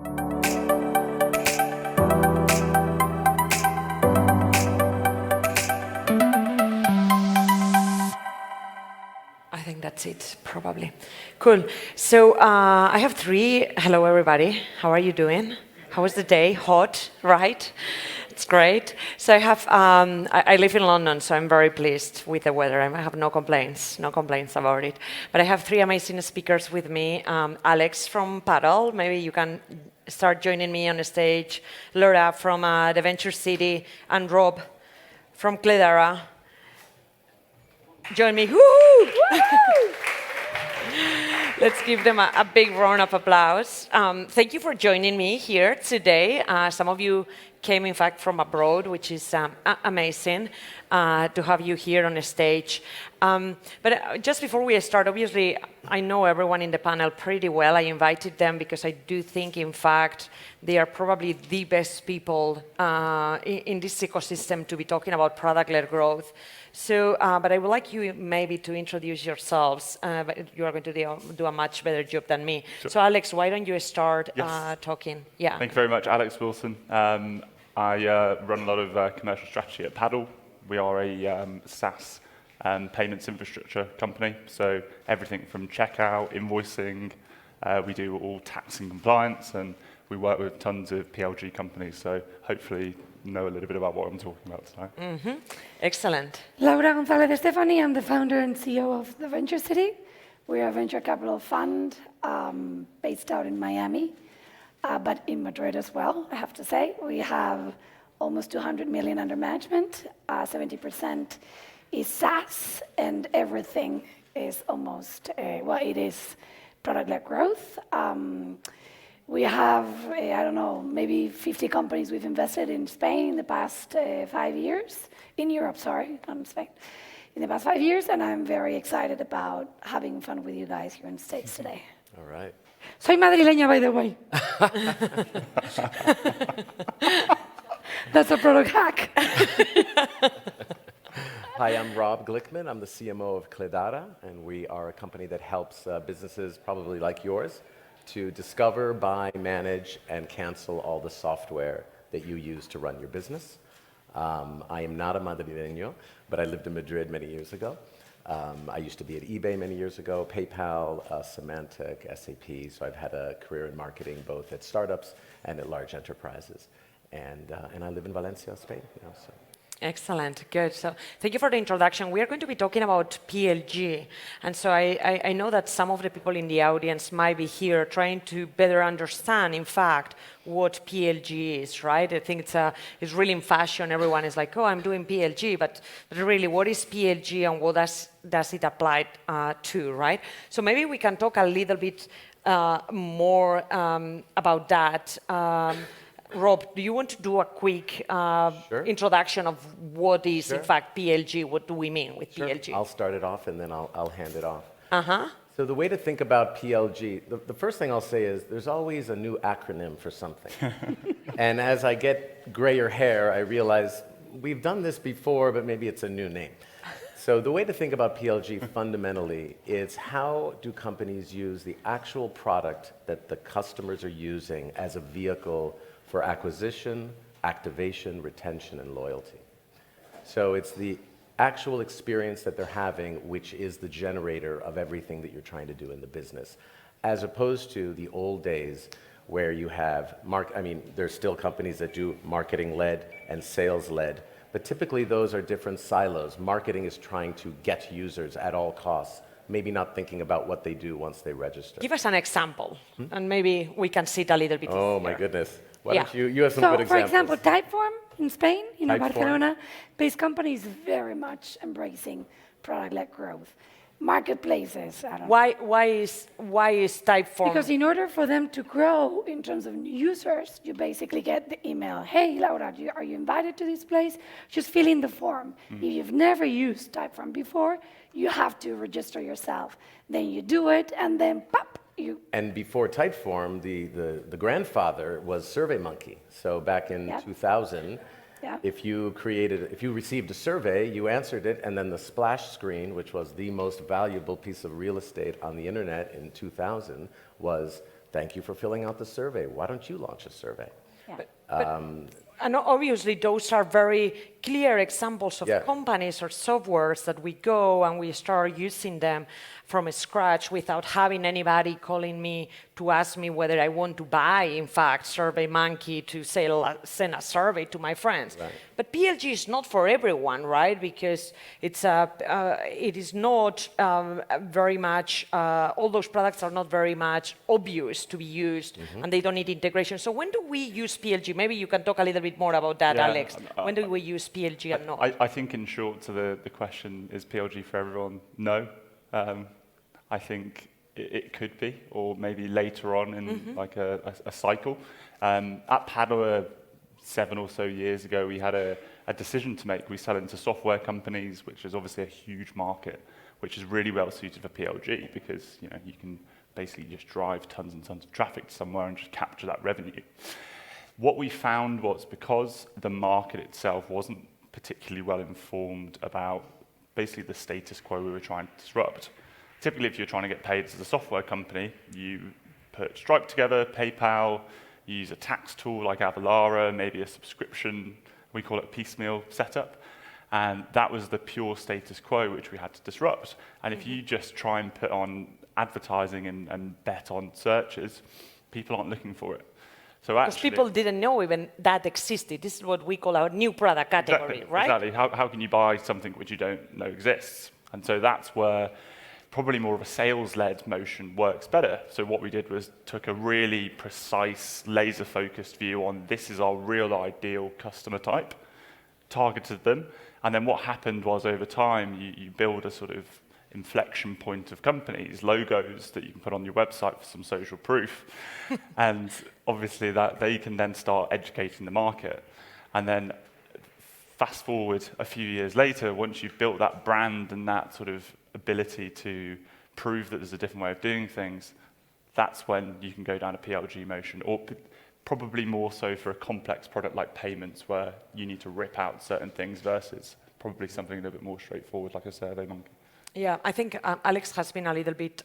I think that's it, probably. Cool. So I have three. Hello, everybody. How are you doing? How was the day? Hot, right? It's great. So I have. I live in London, so I'm very pleased with the weather. I have no complaints about it. But I have three amazing speakers with me. Alex from Paddle. Maybe you can start joining me on the stage. Laura from the Venture City, and Rob from Cledara. Join me. Woo! Let's give them a big round of applause. Thank you for joining me here today. Some of you came, in fact, from abroad, which is amazing to have you here on the stage. But just before we start, obviously, I know everyone in the panel pretty well. I invited them because I do think, in fact, they are probably the best people in this ecosystem to be talking about product-led growth. So, but I would like you maybe to introduce yourselves, but you are going to do a much better job than me. Sure. So Alex, why don't you start talking? Yeah. Thank you very much, Alex Wilson. I run a lot of commercial strategy at Paddle. We are a SaaS and payments infrastructure company. So everything from checkout, invoicing, we do all tax and compliance, and we work with tons of PLG companies. So hopefully know a little bit about what I'm talking about tonight. Mm-hmm. Excellent. Laura Gonzalo de Stefani, I'm the founder and CEO of the Venture City. We're a venture capital fund based out in Miami, but in Madrid as well, I have to say. We have almost 200 million under management, 70% is SaaS, and everything is almost, it is product-led growth. We have, I don't know, maybe 50 companies we've invested in Spain in the past 5 years. In Europe, sorry, not in Spain. In the past 5 years, and I'm very excited about having fun with you guys here on stage today. All right. Soy madrileña, by the way. That's a product hack. Hi, I'm Rob Glickman. I'm the CMO of Cledara, and we are a company that helps businesses probably like yours to discover, buy, manage, and cancel all the software that you use to run your business. I am not a madrileño, but I lived in Madrid many years ago. I used to be at eBay many years ago, PayPal, Symantec, SAP, so I've had a career in marketing both at startups and at large enterprises. And I live in Valencia, Spain. So. Excellent, good. So thank you for the introduction. We are going to be talking about PLG. And so I know that some of the people in the audience might be here trying to better understand, in fact, what PLG is, right? I think it's really in fashion. Everyone is like, oh, I'm doing PLG, but really, what is PLG and what does it apply to, right? So maybe we can talk a little bit more about that. Rob, do you want to do a quick introduction of what is, in fact, PLG? What do we mean with PLG? I'll start it off, and then I'll hand it off. Uh-huh. So the way to think about PLG, the first thing I'll say is there's always a new acronym for something. And as I get grayer hair, I realize we've done this before, but maybe it's a new name. So the way to think about PLG fundamentally is how do companies use the actual product that the customers are using as a vehicle for acquisition, activation, retention, and loyalty. So it's the actual experience that they're having which is the generator of everything that you're trying to do in the business, as opposed to the old days where you have, there's still companies that do marketing-led and sales-led, but typically those are different silos. Marketing is trying to get users at all costs, maybe not thinking about what they do once they register. Give us an example, and maybe we can sit a little bit Oh, here. my goodness. Why don't you have some good examples? For example, Typeform in Spain, Barcelona-based company is very much embracing product-led growth. Marketplaces, I don't know. Why is Typeform? Because in order for them to grow in terms of users, you basically get the email, hey, Laura, are you invited to this place? Just fill in the form. If you've never used Typeform before, you have to register yourself. Then you do it, and then pop, And before Typeform, the grandfather was SurveyMonkey. So back in 2000, if you received a survey, you answered it, and then the splash screen, which was the most valuable piece of real estate on the internet in 2000, was thank you for filling out the survey. Why don't you launch a survey? And obviously, those are very clear examples of Yeah. companies or softwares that we go and we start using them from scratch without having anybody calling me to ask me whether I want to buy, in fact, SurveyMonkey to send a survey to my friends. Right. But PLG is not for everyone, right? Because it is not very much, all those products are not very much obvious to be used, and they don't need integration. So when do we use PLG? Maybe you can talk a little bit more about that, Yeah, Alex. When do we use PLG and not? I think in short to the question, is PLG for everyone? No. I think it could be, or maybe later on in like a cycle. At Paddle 7 or so years ago, we had a decision to make. We sell into software companies, which is obviously a huge market, which is really well suited for PLG because you can basically just drive tons and tons of traffic to somewhere and just capture that revenue. What we found was because the market itself wasn't particularly well informed about basically the status quo we were trying to disrupt. Typically, if you're trying to get paid as a software company, you put Stripe together, PayPal, you use a tax tool like Avalara, maybe a subscription, we call it piecemeal setup. And that was the pure status quo which we had to disrupt. And if you just try and put on advertising and bet on searches, people aren't looking for it. So Because actually, people didn't know even that existed. This is what we call our new product category, right? Exactly. How can you buy something which you don't know exists? And so that's where probably more of a sales-led motion works better. So what we did was took a really precise, laser-focused view on this is our real ideal customer type, targeted them, and then what happened was over time you build a sort of inflection point of companies, logos that you can put on your website for some social proof. And obviously that they can then start educating the market. And then fast forward a few years later, once you've built that brand and that sort of ability to prove that there's a different way of doing things, that's when you can go down a PLG motion, or probably more so for a complex product like payments where you need to rip out certain things versus probably something a little bit more straightforward like a SurveyMonkey. Yeah, I think Alex has been a little bit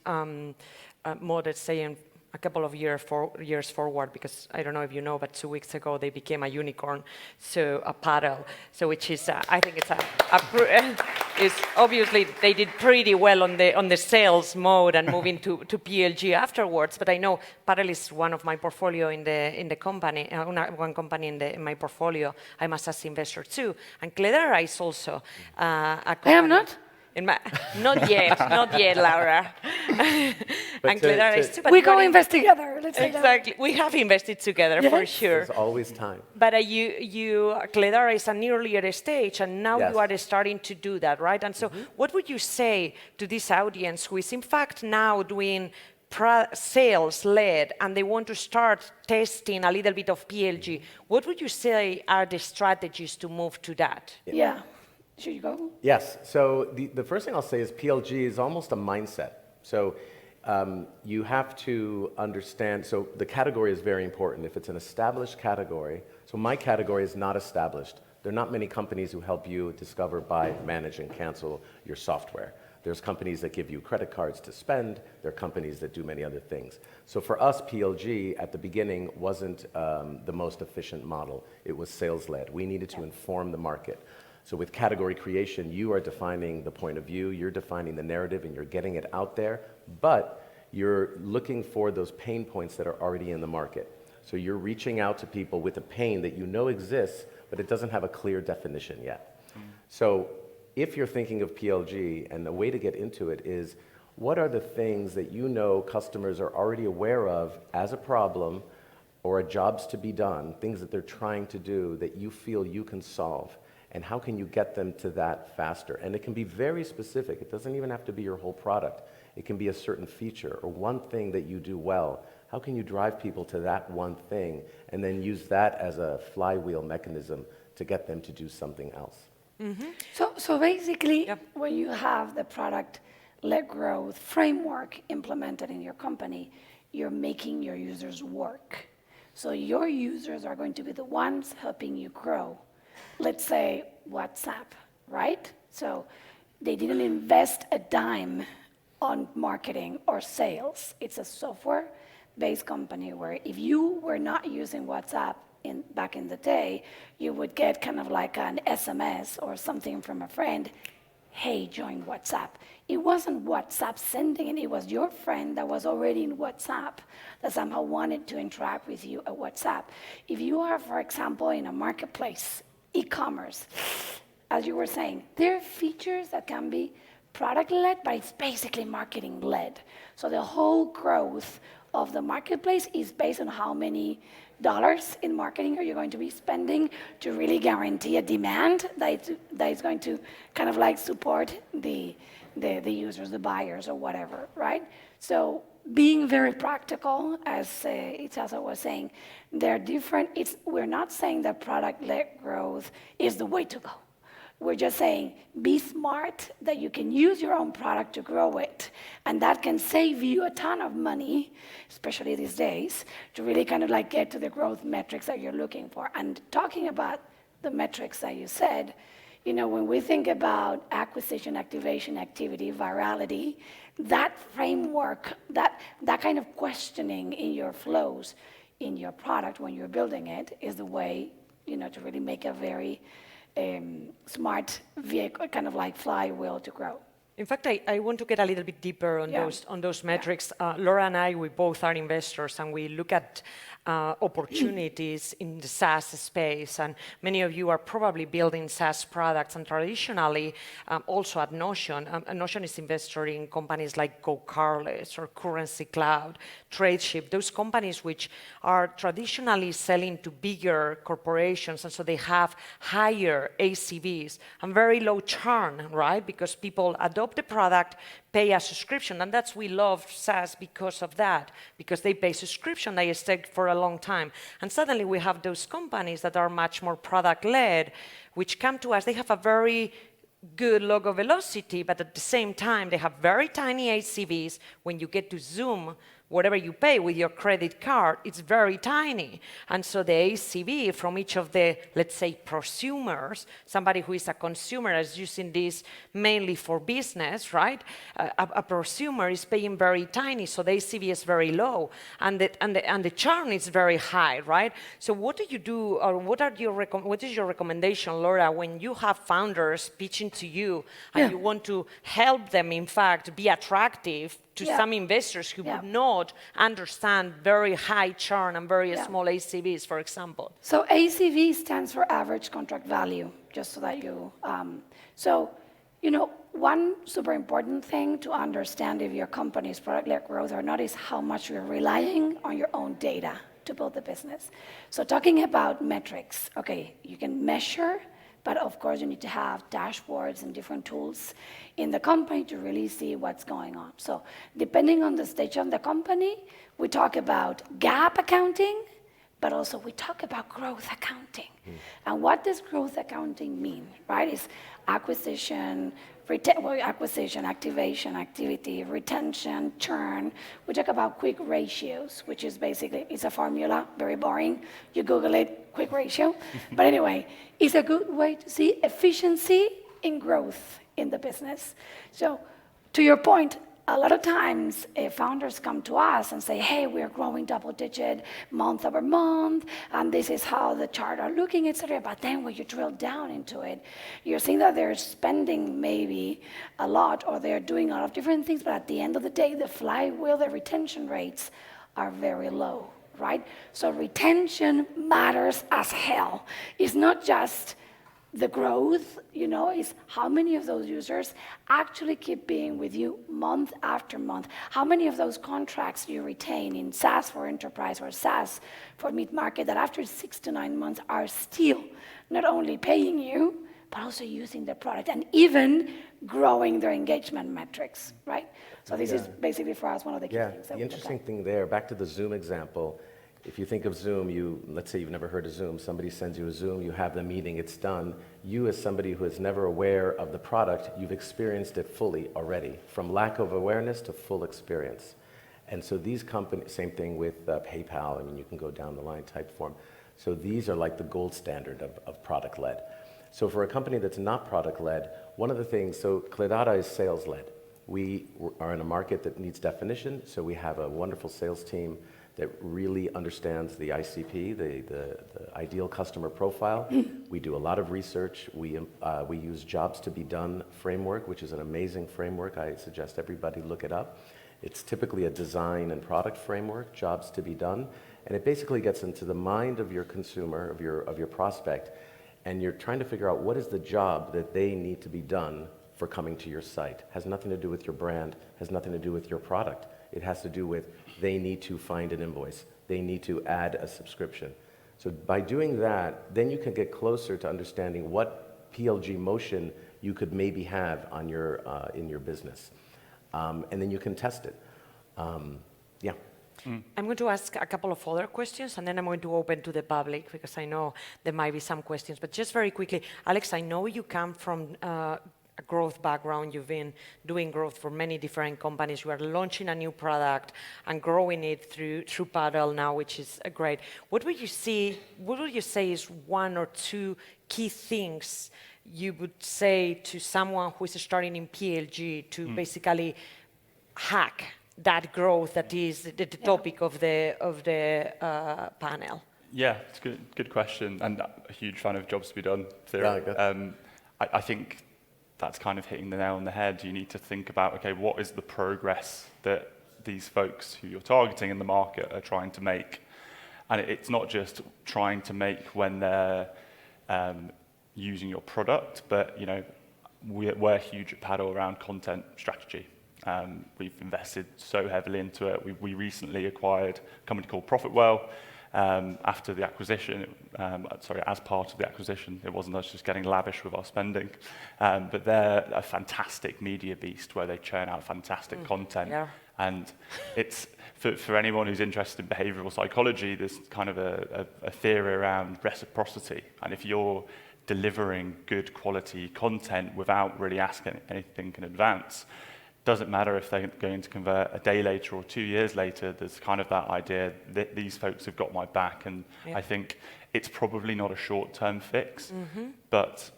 modest, saying a couple of years forward, because I don't know if you know, but 2 weeks ago they became a unicorn, so a Paddle, so which is I think it's obviously they did pretty well on the sales mode and moving to PLG afterwards. But I know Paddle is one of my portfolio in the company, one company in my portfolio. I'm a SaaS investor too, and Cledera is also a company. I am not. Not yet, Laura. And Cledera is too. But We go invest together. Let's say exactly. We have invested together for sure. There's always time. But Cledera is an earlier stage, and now Yes. you are starting to do that, right? And so, what would you say to this audience who is in fact now doing sales-led and they want to start testing a little bit of PLG? What would you say are the strategies to move to that? Yeah. Should you go? Yes. So the first thing I'll say is PLG is almost a mindset. So you have to understand, so the category is very important. If it's an established category, so my category is not established. There are not many companies who help you discover, buy, manage, and cancel your software. There's companies that give you credit cards to spend. There are companies that do many other things. So for us, PLG at the beginning wasn't the most efficient model. It was sales-led. We needed to inform the market. So with category creation, you are defining the point of view, you're defining the narrative, and you're getting it out there, but you're looking for those pain points that are already in the market. So you're reaching out to people with a pain that you know exists, but it doesn't have a clear definition yet. So if you're thinking of PLG, and the way to get into it is, what are the things that you know customers are already aware of as a problem or a jobs to be done, things that they're trying to do that you feel you can solve? And how can you get them to that faster? And it can be very specific. It doesn't even have to be your whole product. It can be a certain feature or one thing that you do well. How can you drive people to that one thing and then use that as a flywheel mechanism to get them to do something else? So basically, when you have the product-led growth framework implemented in your company, you're making your users work. So your users are going to be the ones helping you grow. Let's say WhatsApp, right? So they didn't invest a dime on marketing or sales. It's a software based company where if you were not using WhatsApp back in the day, you would get kind of like an SMS or something from a friend, hey, join WhatsApp. It wasn't WhatsApp sending it was your friend that was already in WhatsApp that somehow wanted to interact with you at WhatsApp. If you are, for example, in a marketplace, e-commerce, as you were saying, there are features that can be product-led, but it's basically marketing-led. So the whole growth of the marketplace is based on how many dollars in marketing are you going to be spending to really guarantee a demand that is going to kind of like support the users, the buyers, or whatever, right? So being very practical, as Itzaza was saying, they're different. We're not saying that product-led growth is the way to go. We're just saying, be smart, that you can use your own product to grow it. And that can save you a ton of money, especially these days, to really kind of like get to the growth metrics that you're looking for. And talking about the metrics that you said, you know, when we think about acquisition, activation, activity, virality, that framework, that kind of questioning in your flows, in your product when you're building it, is the way, you know, to really make a very smart vehicle, kind of like flywheel to grow. In fact, I want to get a little bit deeper on those metrics. Laura and I, we both are investors, and we look at opportunities in the SaaS space. And many of you are probably building SaaS products. And traditionally, also at Notion, Notion is investor in companies like GoCarless or Currency Cloud, Tradeship, those companies which are traditionally selling to bigger corporations, and so they have higher ACVs and very low churn, right? Because people adopt the product, pay a subscription, and that's we love SaaS because of that, because they pay subscription, they stay for a long time. And suddenly we have those companies that are much more product-led, which come to us, they have a very good logo velocity, but at the same time, they have very tiny ACVs. When you get to Zoom, whatever you pay with your credit card, it's very tiny. And so the ACV from each of the, let's say, prosumers, somebody who is a consumer is using this mainly for business, right? A prosumer is paying very tiny, so the ACV is very low, and the churn is very high, right? So what do you do, or what is your recommendation, Laura, when you have founders pitching to you and you want to help them, in fact, be attractive to some investors who would not understand very high churn and very small ACVs, for example? So ACV stands for average contract value, just so that you, you know, one super important thing to understand if your company's product-led growth or not is how much you're relying on your own data to build the business. So talking about metrics, okay, you can measure, but of course you need to have dashboards and different tools in the company to really see what's going on. So depending on the stage of the company, we talk about GAAP accounting, but also we talk about growth accounting. And what does growth accounting mean, right? It's acquisition, activation, activity, retention, churn. We talk about quick ratios, which is basically, it's a formula, very boring. You Google it, quick ratio. But anyway, it's a good way to see efficiency in growth in the business. So to your point, a lot of times founders come to us and say, hey, we're growing double-digit month over month, and this is how the chart are looking, etc. But then when you drill down into it, you're seeing that they're spending maybe a lot, or they're doing a lot of different things, but at the end of the day, the flywheel, the retention rates are very low, right? So retention matters as hell. It's not just the growth, you know, is how many of those users actually keep being with you month after month. How many of those contracts you retain in SaaS for enterprise or SaaS for mid-market that after 6 to 9 months are still not only paying you, but also using the product and even growing their engagement metrics, right? So this is basically for us one of the key things. The interesting thing there, back to the Zoom example, if you think of Zoom, let's say you've never heard of Zoom, somebody sends you a Zoom, you have the meeting, it's done. You as somebody who is never aware of the product, you've experienced it fully already, from lack of awareness to full experience. And so these companies, same thing with PayPal, I mean, you can go down the line, Typeform. So these are like the gold standard of product-led. So for a company that's not product-led, one of the things, so Cledata is sales-led. We are in a market that needs definition, so we have a wonderful sales team that really understands the ICP, the ideal customer profile. We do a lot of research. We use Jobs to be Done framework, which is an amazing framework. I suggest everybody look it up. It's typically a design and product framework, Jobs to be Done, and it basically gets into the mind of your consumer, of your prospect, and you're trying to figure out what is the job that they need to be done for coming to your site. Has nothing to do with your brand, has nothing to do with your product. It has to do with they need to find an invoice, they need to add a subscription. So by doing that, then you can get closer to understanding what PLG motion you could maybe have on your, in your business. And then you can test it. Yeah. I'm going to ask a couple of other questions, and then I'm going to open to the public, because I know there might be some questions. But just very quickly, Alex, I know you come from a growth background. You've been doing growth for many different companies. You are launching a new product and growing it through Paddle now, which is great. What would you say is one or two key things you would say to someone who is starting in PLG to basically hack that growth that is the topic of the panel? Yeah, it's a good question, and a huge fan of Jobs to be Done theory. Yeah, I think that's kind of hitting the nail on the head. You need to think about, okay, what is the progress that these folks who you're targeting in the market are trying to make? And it's not just trying to make when they're using your product, but we're huge at Paddle around content strategy. We've invested so heavily into it. We recently acquired a company called Profitwell. After the acquisition, as part of the acquisition, it wasn't us just getting lavish with our spending, but they're a fantastic media beast where they churn out fantastic content. Yeah. And it's, for anyone who's interested in behavioral psychology, there's kind of a theory around reciprocity. And if you're delivering good quality content without really asking anything in advance, doesn't matter if they're going to convert a day later or 2 years later, there's kind of that idea that these folks have got my back. And I think it's probably not a short-term fix, but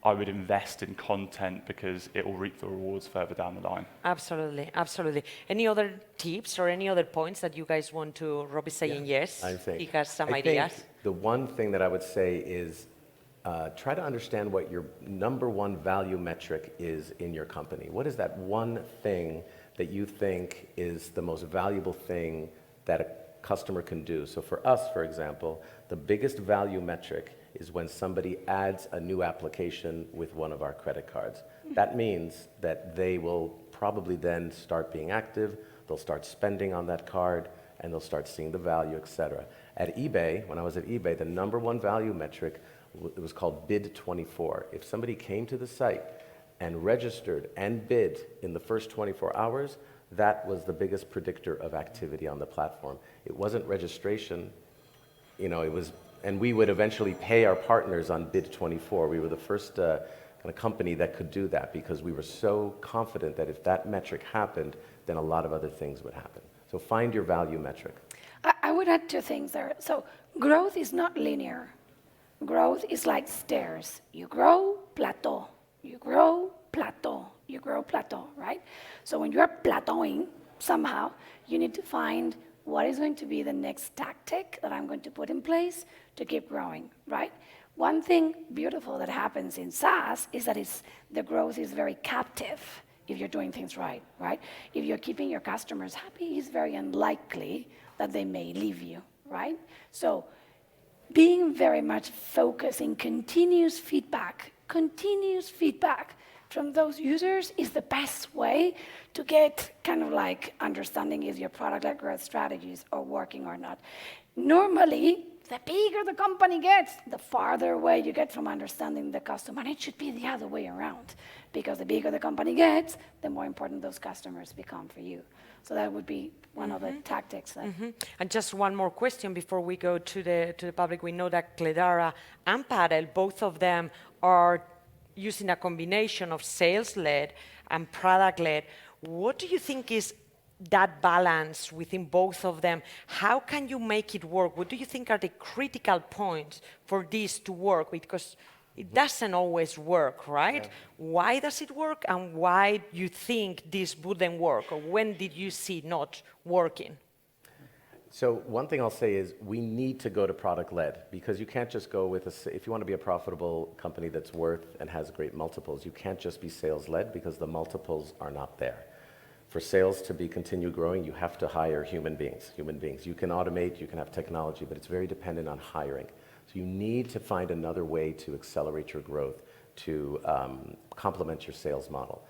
I would invest in content because it will reap the rewards further down the line. Absolutely, absolutely. Any other tips or any other points that you guys want to, Rob is saying yes, he has some ideas. Think the one thing that I would say is try to understand what your number one value metric is in your company. What is that one thing that you think is the most valuable thing that a customer can do? So for us, for example, the biggest value metric is when somebody adds a new application with one of our credit cards. That means that they will probably then start being active, they'll start spending on that card, and they'll start seeing the value, etc. At eBay, when I was at eBay, the number one value metric, it was called bid 24. If somebody came to the site and registered and bid in the first 24 hours, that was the biggest predictor of activity on the platform. It wasn't registration, it was, and we would eventually pay our partners on bid 24. We were the first kind of company that could do that because we were so confident that if that metric happened, then a lot of other things would happen. So find your value metric. I would add two things there. So growth is not linear. Growth is like stairs. You grow, plateau. You grow, plateau. You grow, plateau, right? So when you're plateauing, somehow, you need to find what is going to be the next tactic that I'm going to put in place to keep growing, right? One thing beautiful that happens in SaaS is that the growth is very captive if you're doing things right, right? If you're keeping your customers happy, it's very unlikely that they may leave you, right? So being very much focused in continuous feedback from those users is the best way to get kind of like understanding if your product-led growth strategies are working or not. Normally, the bigger the company gets, the farther away you get from understanding the customer. And it should be the other way around, because the bigger the company gets, the more important those customers become for you. So that would be one of the tactics. And just one more question before we go to the public. We know that Cledara and Paddle, both of them are using a combination of sales-led and product-led. What do you think is that balance within both of them? How can you make it work? What do you think are the critical points for this to work? Because it doesn't always work, right? Yeah. Why does it work, and why you think this wouldn't work, or when did you see not working? So one thing I'll say is we need to go to product-led because you can't just go with if you want to be a profitable company that's worth and has great multiples, you can't just be sales-led because the multiples are not there. For sales to continue growing, you have to hire human beings. You can automate, you can have technology, but it's very dependent on hiring. So you need to find another way to accelerate your growth, to complement your sales model.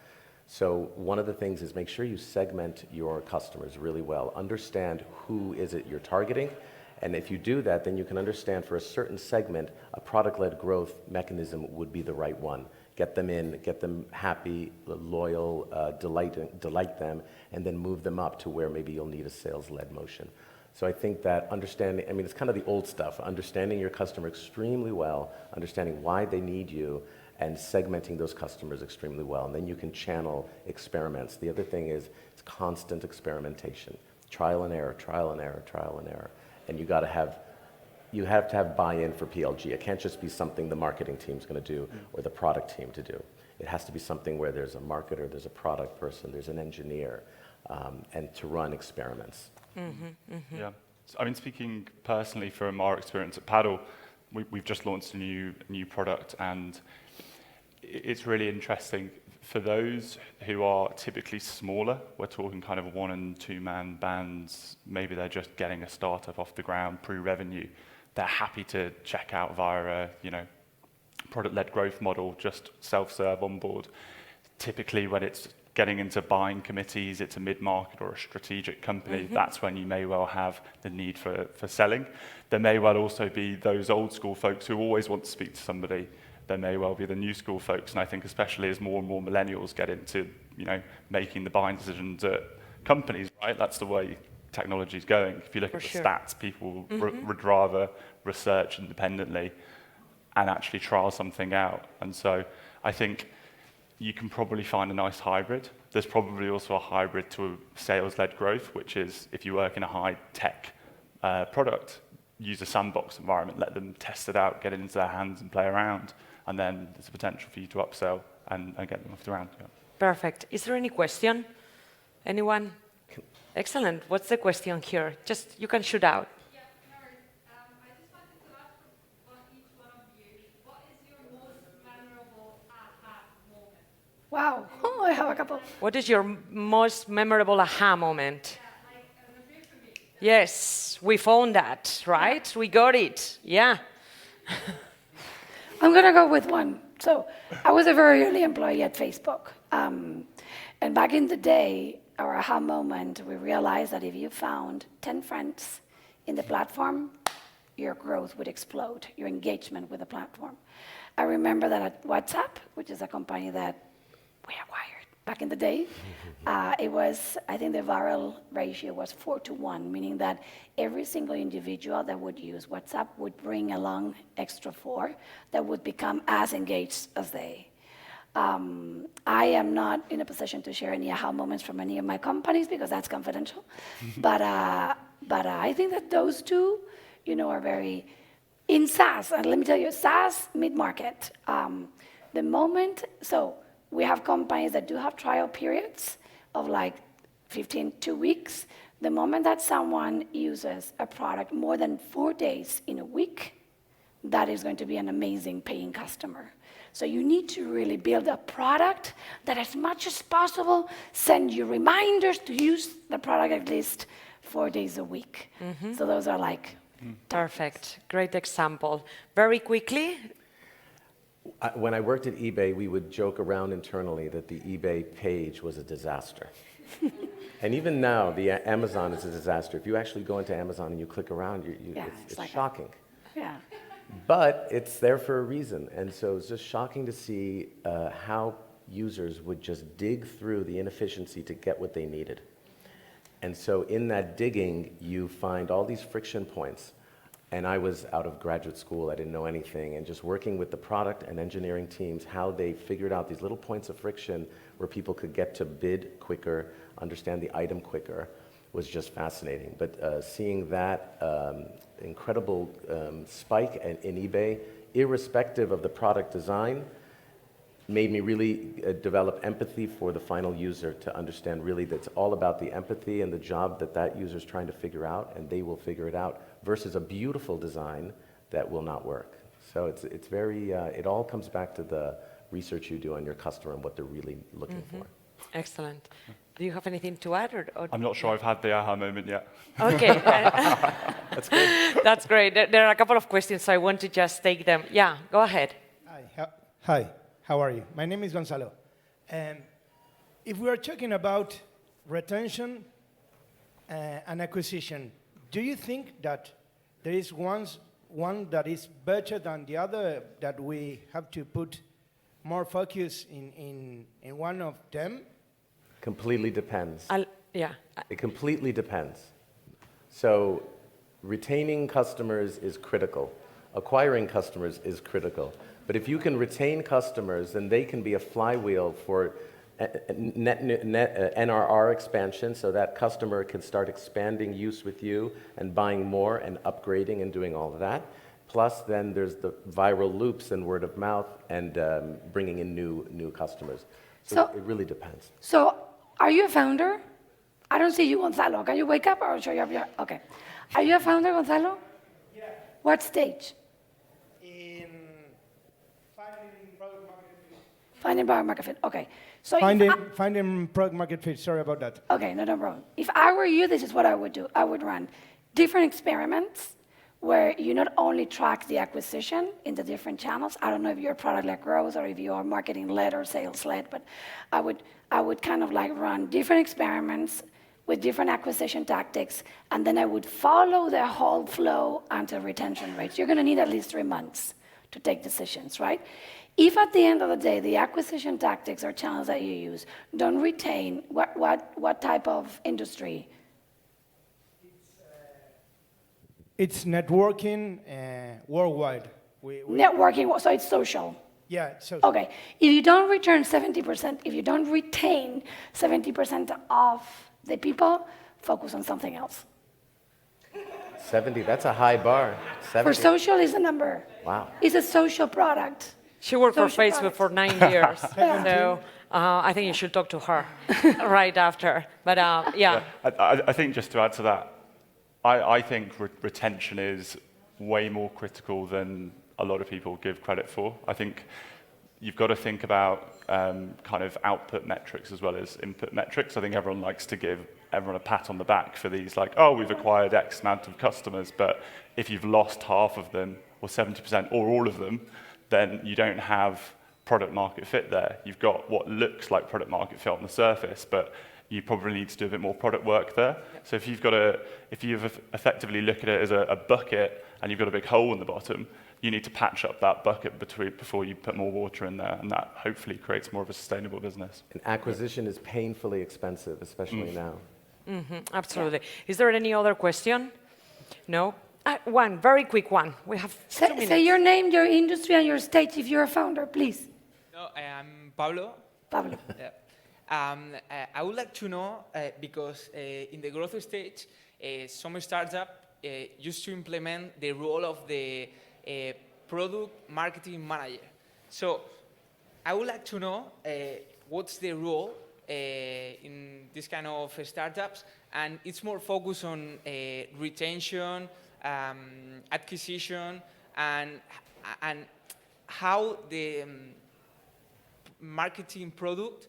So one of the things is make sure you segment your customers really well. Understand who is it you're targeting. And if you do that, then you can understand for a certain segment, a product-led growth mechanism would be the right one. Get them in, get them happy, loyal, delight them, and then move them up to where maybe you'll need a sales-led motion. So I think that understanding, I mean, it's kind of the old stuff, understanding your customer extremely well, understanding why they need you, and segmenting those customers extremely well. And then you can channel experiments. The other thing is it's constant experimentation. Trial and error, trial and error, trial and error. And you have to have buy-in for PLG. It can't just be something the marketing team's going to do or the product team to do. It has to be something where there's a marketer, there's a product person, there's an engineer, and to run experiments. Yeah. So, I mean, speaking personally from our experience at Paddle, we've just launched a new product, and it's really interesting for those who are typically smaller. We're talking kind of 1- and 2-man bands. Maybe they're just getting a startup off the ground, pre-revenue. They're happy to check out via a product-led growth model, just self-serve on board. Typically, when it's getting into buying committees, it's a mid-market or a strategic company. That's when you may well have the need for selling. There may well also be those old school folks who always want to speak to somebody. There may well be the new school folks, and I think especially as more and more millennials get into, making the buying decisions at companies, right? That's the way technology is going. If you look at the stats, people would rather research independently and actually trial something out. And so I think you can probably find a nice hybrid. There's probably also a hybrid to sales-led growth, which is if you work in a high-tech product, use a sandbox environment, let them test it out, get it into their hands and play around, and then there's a potential for you to upsell and get them off the ground. Yeah. Perfect. Is there any question? Anyone? Excellent. What's the question here? Just, you can shoot out. Yeah, no worries. I just wanted to ask each one of you, what is your most memorable aha moment? Wow, I have a couple. What is your most memorable aha moment? Yeah, like an epiphany. Yes, we found that, right? We got it. Yeah. I'm going to go with one. So I was a very early employee at Facebook. And back in the day, our aha moment, we realized that if you found 10 friends in the platform, your growth would explode, your engagement with the platform. I remember that at WhatsApp, which is a company that we acquired back in the day, it was, I think the viral ratio was 4-to-1, meaning that every single individual that would use WhatsApp would bring along extra 4 that would become as engaged as they. I am not in a position to share any aha moments from any of my companies because that's confidential. but I think that those two, are very, in SaaS, and let me tell you, SaaS mid-market, the moment, so we have companies that do have trial periods of like 2 weeks. The moment that someone uses a product more than 4 days in a week, that is going to be an amazing paying customer. So you need to really build a product that as much as possible send you reminders to use the product at least 4 days a week. So those are like... Perfect. Great example. Very quickly. When I worked at eBay, we would joke around internally that the eBay page was a disaster. And even now, the Amazon is a disaster. If you actually go into Amazon and you click around, it's like shocking. Yeah. But it's there for a reason. And so it's just shocking to see how users would just dig through the inefficiency to get what they needed. And so in that digging, you find all these friction points. And I was out of graduate school, I didn't know anything, and just working with the product and engineering teams, how they figured out these little points of friction where people could get to bid quicker, understand the item quicker, was just fascinating. But seeing that incredible spike in eBay, irrespective of the product design, made me really develop empathy for the final user to understand really that's all about the empathy and the job that that user is trying to figure out, and they will figure it out, versus a beautiful design that will not work. So it's very, it all comes back to the research you do on your customer and what they're really looking for. Excellent. Do you have anything to add? Or I'm not sure I've had the aha moment yet. Okay. That's good. That's great. There are a couple of questions, so I want to just take them. Yeah, go ahead. Hi, how are you? My name is Gonzalo. If we are talking about retention and acquisition, do you think that there is one that is better than the other, that we have to put more focus in one of them? Completely depends. Yeah. It completely depends. So retaining customers is critical. Acquiring customers is critical. But if you can retain customers, then they can be a flywheel for NRR expansion, so that customer can start expanding use with you and buying more and upgrading and doing all of that. Plus, then there's the viral loops and word of mouth and bringing in new customers. So it really depends. So, are you a founder? I don't see you, Gonzalo. Can you wake up or show you up your... Okay. Are you a founder, Gonzalo? Yeah. What stage? In finding product market fit. Finding product market fit. Okay. So Finding product market fit, sorry about that. okay, no problem. If I were you, this is what I would do. I would run different experiments where you not only track the acquisition in the different channels. I don't know if you're product-led growth or if you are marketing-led or sales-led, but I would kind of like run different experiments with different acquisition tactics, and then I would follow the whole flow until retention rates. You're going to need at least 3 months to take decisions, right? If at the end of the day, the acquisition tactics or channels that you use don't retain, what type of industry? It's networking worldwide. Networking, so it's social. Yeah, so Okay, if you don't return 70%, if you don't retain 70% of the people, focus on something else. 70, that's a high bar. 70. For social is a number. Wow. It's a social product. She worked for Social Facebook products. for 9 years, so I think you should talk to her right after. But yeah. I think just to add to that, I think retention is way more critical than a lot of people give credit for. I think you've got to think about kind of output metrics as well as input metrics. I think everyone likes to give everyone a pat on the back for these, like, oh, we've acquired X amount of customers, but if you've lost half of them, or 70%, or all of them, then you don't have product market fit there. You've got what looks like product market fit on the surface, but you probably need to do a bit more product work there. So if you've effectively look at it as a bucket and you've got a big hole in the bottom, you need to patch up that bucket before you put more water in there, and that hopefully creates more of a sustainable business. And acquisition is painfully expensive, especially now. Absolutely. Is there any other question? No? One, very quick one. We have 2 minutes. Say your name, your industry, and your stage if you're a founder, please. No, I'm Pablo. Pablo. I would like to know, because in the growth stage, some startup used to implement the role of the product marketing manager. So I would like to know what's the role in this kind of startups, and it's more focused on retention, acquisition, and how the marketing product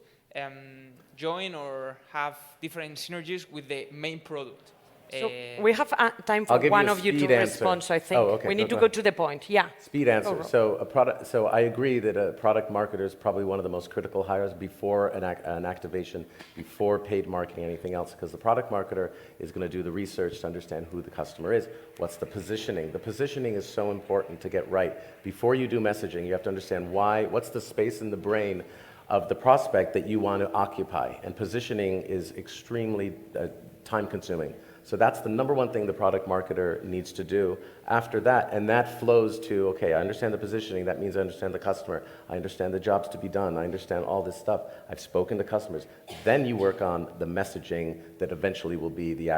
join or have different synergies with the main product. So we have time for I'll give one you a of you to speed answer. respond, so I think Oh, okay. we need No, to go go to the point. Yeah. Speed answer. So I agree that a product marketer is probably one of the most critical hires before an activation, before paid marketing, anything else, because the product marketer is going to do the research to understand who the customer is. What's the positioning? The positioning is so important to get right. Before you do messaging, you have to understand what's the space in the brain of the prospect that you want to occupy, and positioning is extremely time-consuming. So that's the number one thing the product marketer needs to do. After that, and that flows to, okay, I understand the positioning, that means I understand the customer, I understand the jobs to be done, I understand all this stuff, I've spoken to customers. Then you work on the messaging that eventually will be the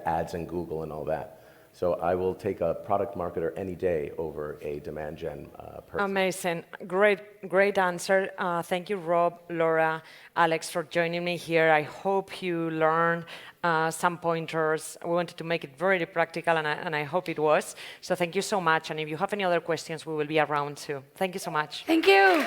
ads in Google and all that. So I will take a product marketer any day over a demand gen person. Amazing. Great answer. Thank you, Rob, Laura, Alex, for joining me here. I hope you learned some pointers. We wanted to make it very practical, and I hope it was. So thank you so much. And if you have any other questions, we will be around too. Thank you so much. Thank you.